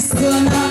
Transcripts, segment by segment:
सोना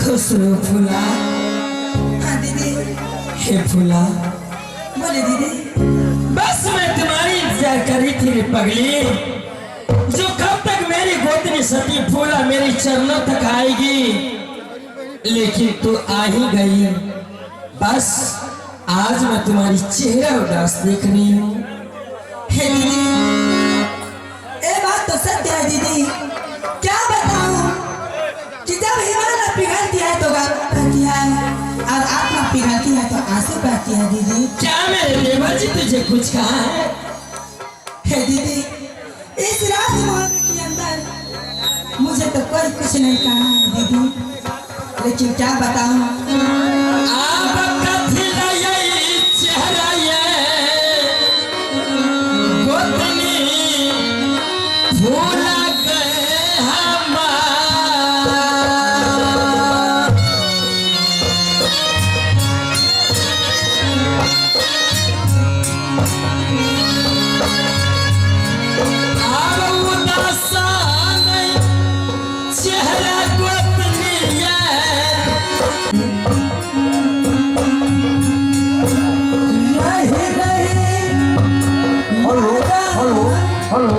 खुशरू फूला। हाँ दीदी। हे फूला। बोले दीदी। बस मैं तुम्हारी इंतजार कर रही थी रे पगली, जो कब तक मेरी गोतनी सती फूला मेरी चरणों तक आएगी, लेकिन तू आ ही गई। बस आज मैं तुम्हारी चेहरा उदास देख रही हूँ। हे दीदी, ये बात तो सत्य है दीदी। क्या बताऊं कि जब हिमालय पिघलती है तो बहती है, और आत्मा पिघलती है तो आंसू बहती है दीदी। क्या मेरे देवर जी तुझे कुछ कहा है? हे दीदी, इस राजमहल के अंदर मुझे तो कोई कुछ नहीं कहा है दीदी, लेकिन क्या बताऊं Hello. Hello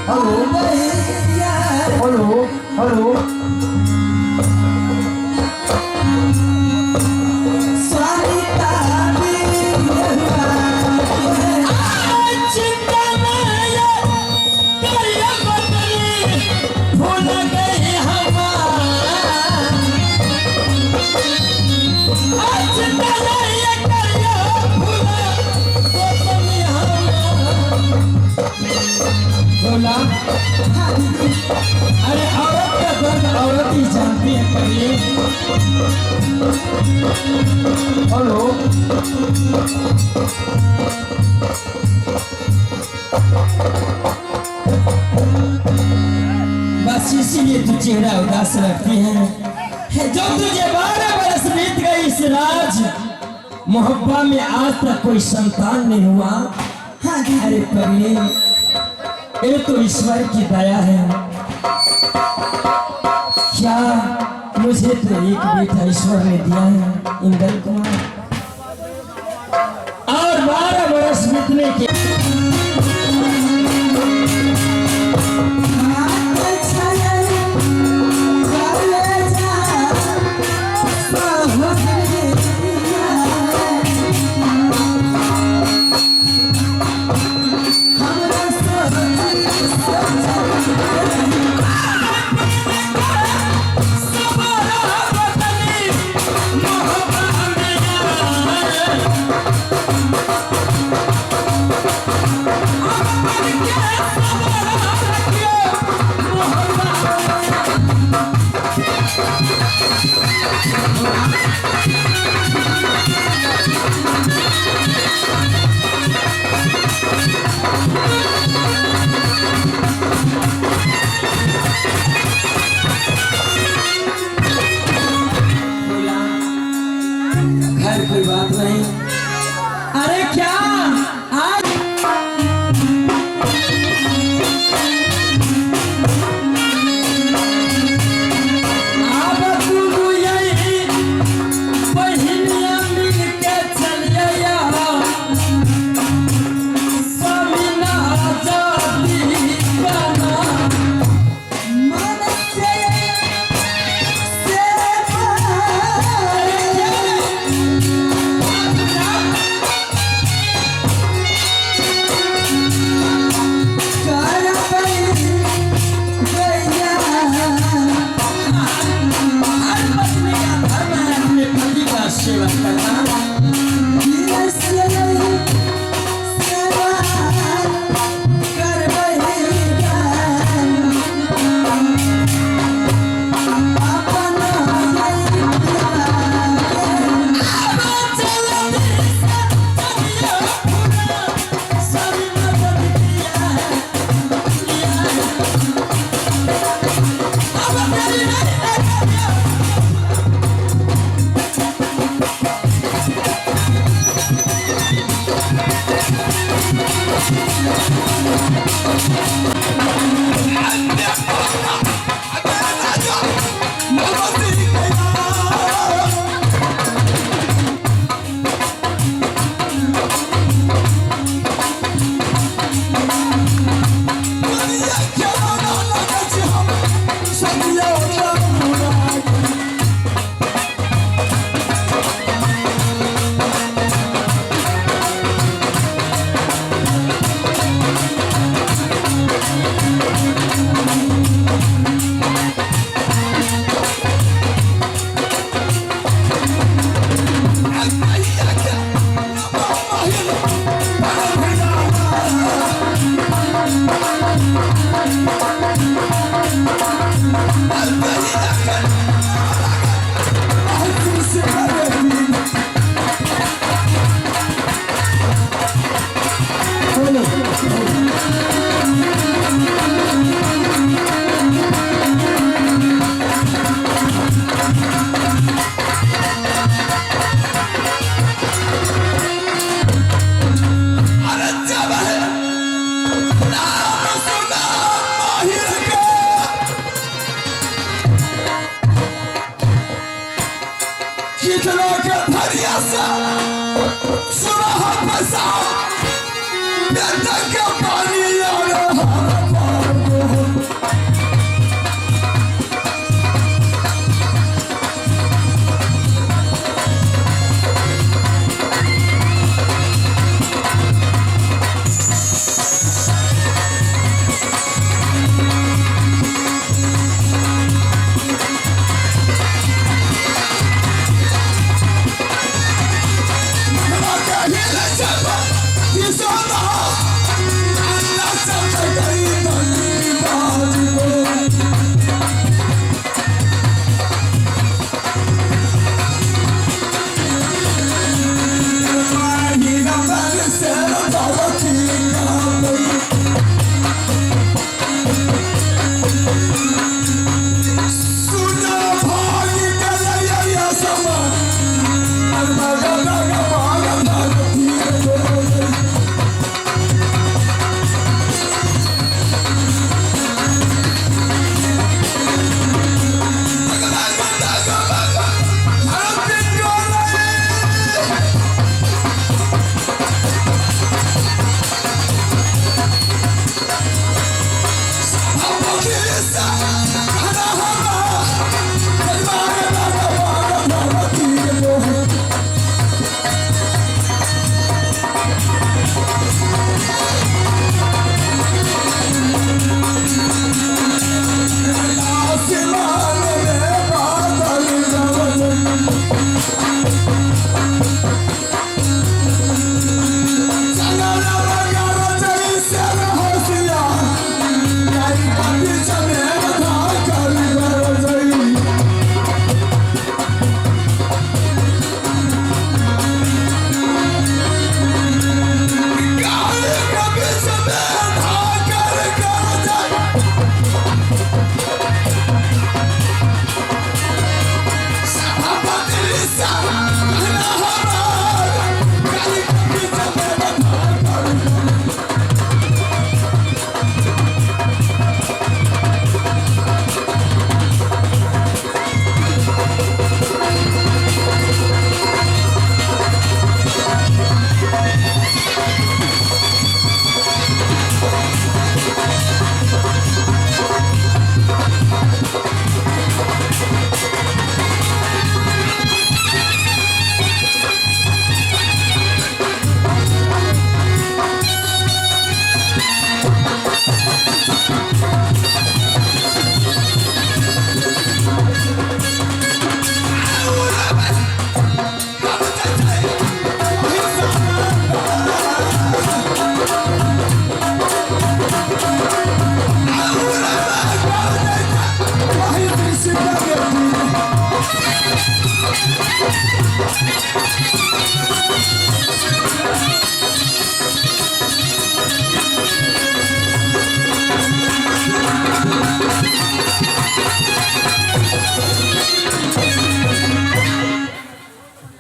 hello hello hello बोला अरे औरत का दर्द औरत ही जानती है पगली। हेलो बस इसीलिए तू चेहरा उदास रखती है जो तुझे 12 बरस बीत गई इस राज मोहब्बत में आज तक कोई संतान नहीं हुआ। हाँ अरे पगली ये तो ईश्वर की दया है। क्या मुझे तो एक बेटा ईश्वर ने दिया है इंदल कुमार और 12 बरस बीतने के कोई बात नहीं। अरे क्या आज सुना पैसा पानी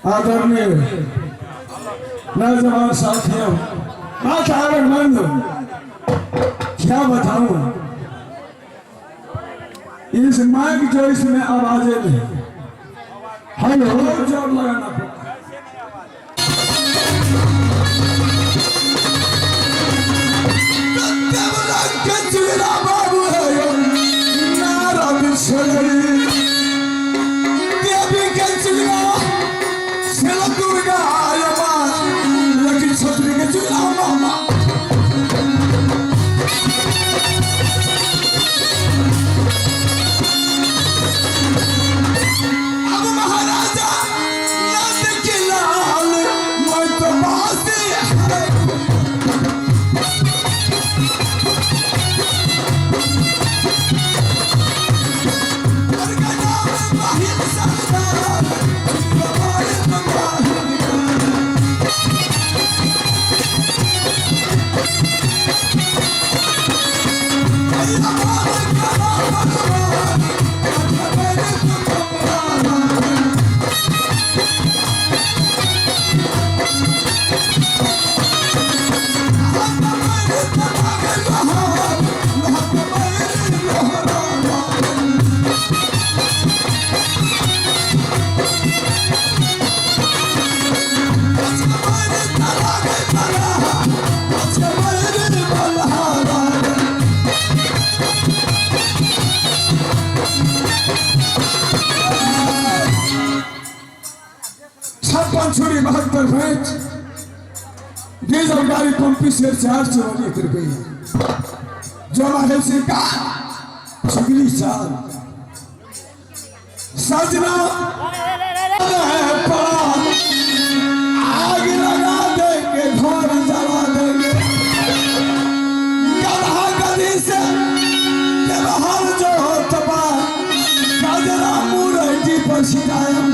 आदरणीय नौजवान साथियों, मंद क्या बताऊं, इस माइक जो इसमें आवाजें नहीं, हेलो जोर लगाना पड़ता। बाबू है नारा छुरी 72 फीट डीजल गाड़ी पंपी से 400 रुपये जमा है सिक्का छगली साल सजना आग लगा देंगे घर जला देंगे गधा गधी से व्यवहार जो होता गजरा मुरैठी पर शिकायत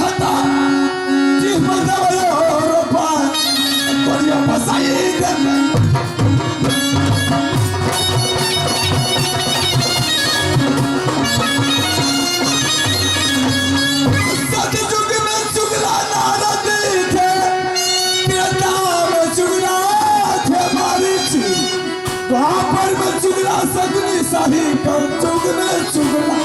भत्ता जिस मतलब बढ़िया सतयुग में चुगला नारद थे, त्रेता में चुगला थे मारीची, द्वापर में चुगला सगुनी साही कर चुग में चुगला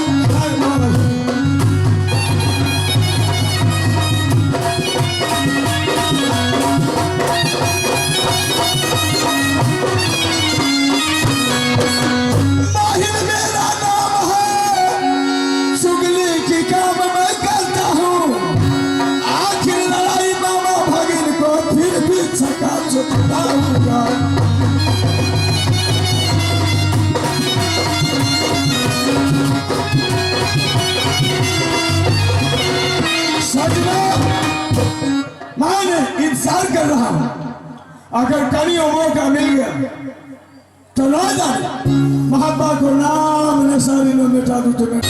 इंतजार कर रहा हूं, अगर कभी मौका मिल गया तो ना जाए महात्मा को नाम नशारी में मिटा दूं तुम्हें।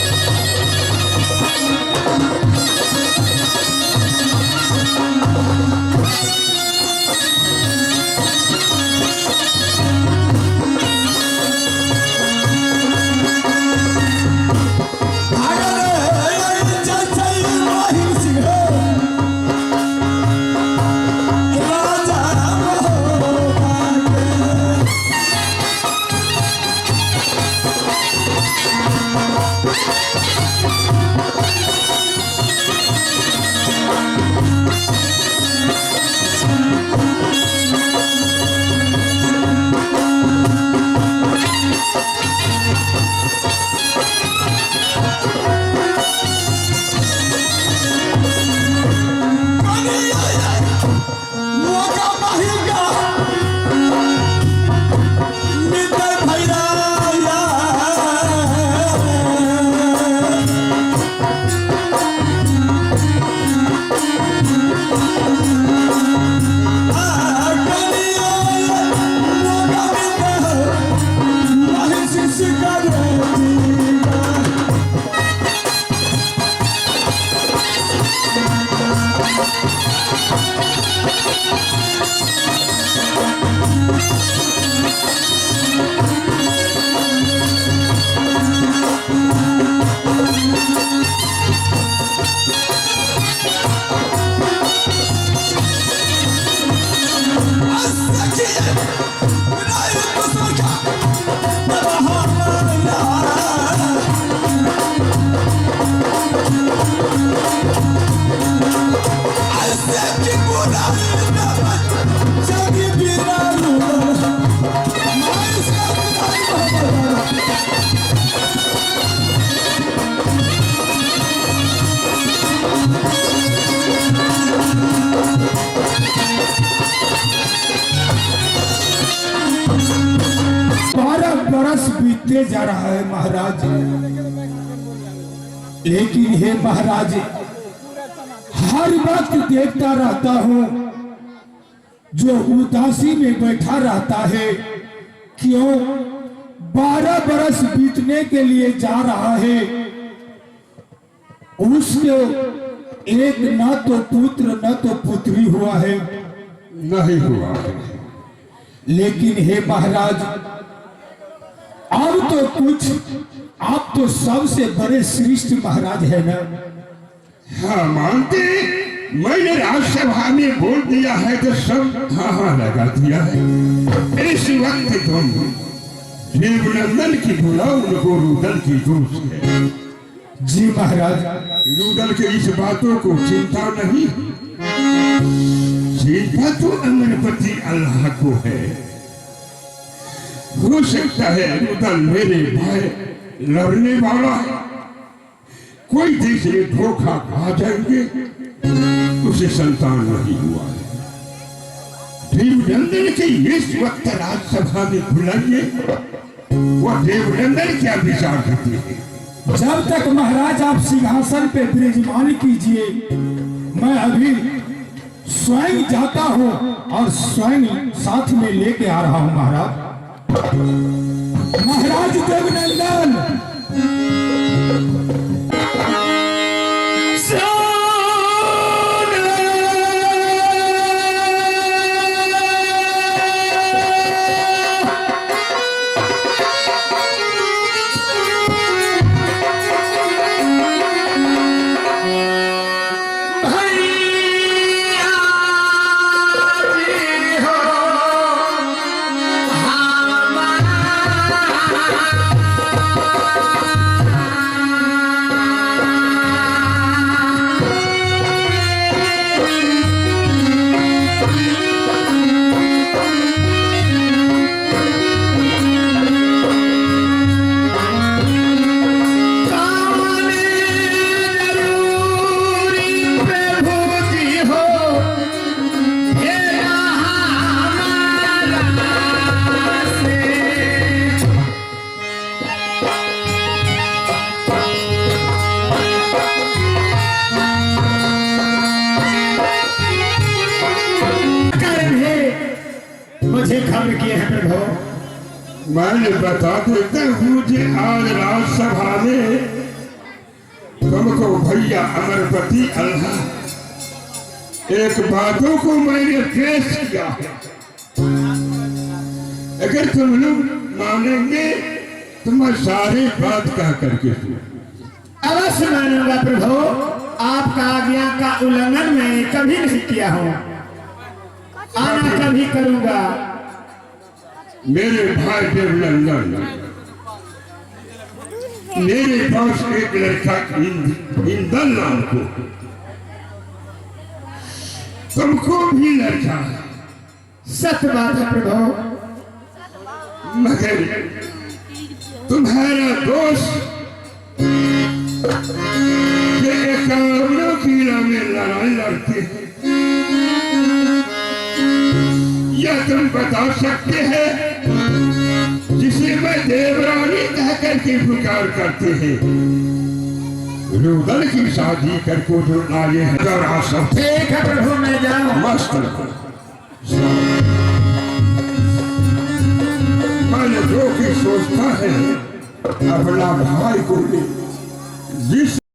टूटते जा रहा है महाराज। लेकिन हे महाराज, हर वक्त देखता रहता हूं जो उदासी में बैठा रहता है, क्यों 12 बरस बीतने के लिए जा रहा है, उसको एक न तो पुत्र न तो पुत्री हुआ है। नहीं हुआ। लेकिन हे महाराज, अब तो कुछ, आप तो सबसे बड़े श्रेष्ठ महाराज है ना। हाँ मानते, मैंने राज्यसभा में बोल दिया है तो सब हाँ लगा दिया है। इस वक्त तुम देवनंदन की बुलाओ, उनको रुदल की दोस्त है। जी महाराज। रुदल के इस बातों को चिंता नहीं, चिंता तो अमरपति अल्लाह को है। हो सकता है रुदल मेरे भाई लड़ने वाला है, कोई दूसरे धोखा खा जाएंगे, उसे संतान नहीं हुआ है। देवनंदन के इस वक्त राज्यसभा में बुलाइए, वह देवनंदन क्या विचार करते हैं। जब तक महाराज आप सिंहासन पे विराजमान कीजिए, मैं अभी स्वयं जाता हूँ और स्वयं साथ में लेके आ रहा हूँ महाराज। महाराज देवनंदन, मुझे खबर किए हैं प्रभु। मैंने बता देता हूँ मुझे आज राज्यसभा में तुमको भैया अमरपति अल्लाह एक बातों को मैंने पेश किया है। अगर तुम लोग मानेंगे तो मैं सारी बात कह करके अवश्य मानूंगा प्रभु। आपका आज्ञा का उल्लंघन मैं कभी नहीं किया हूँ, आना कभी करूंगा। मेरे भाई देवनंदन, मेरे पास एक लड़का इंदल नाम को, तुमको भी लड़का है। सत्य बात है प्रभु। मगर तुम्हारा दोस्त ये एकावनों किला में लड़ाई लड़ते हैं, या तुम बता सकते हैं जिसे मैं देवरानी कह करके पुकार करते हैं। रुदल की शादी करको जो लाए हैं सब। ठीक है प्रभु, मैं जाऊं। मस्त मैंने जो भी सोचता है अपना भाई को जिस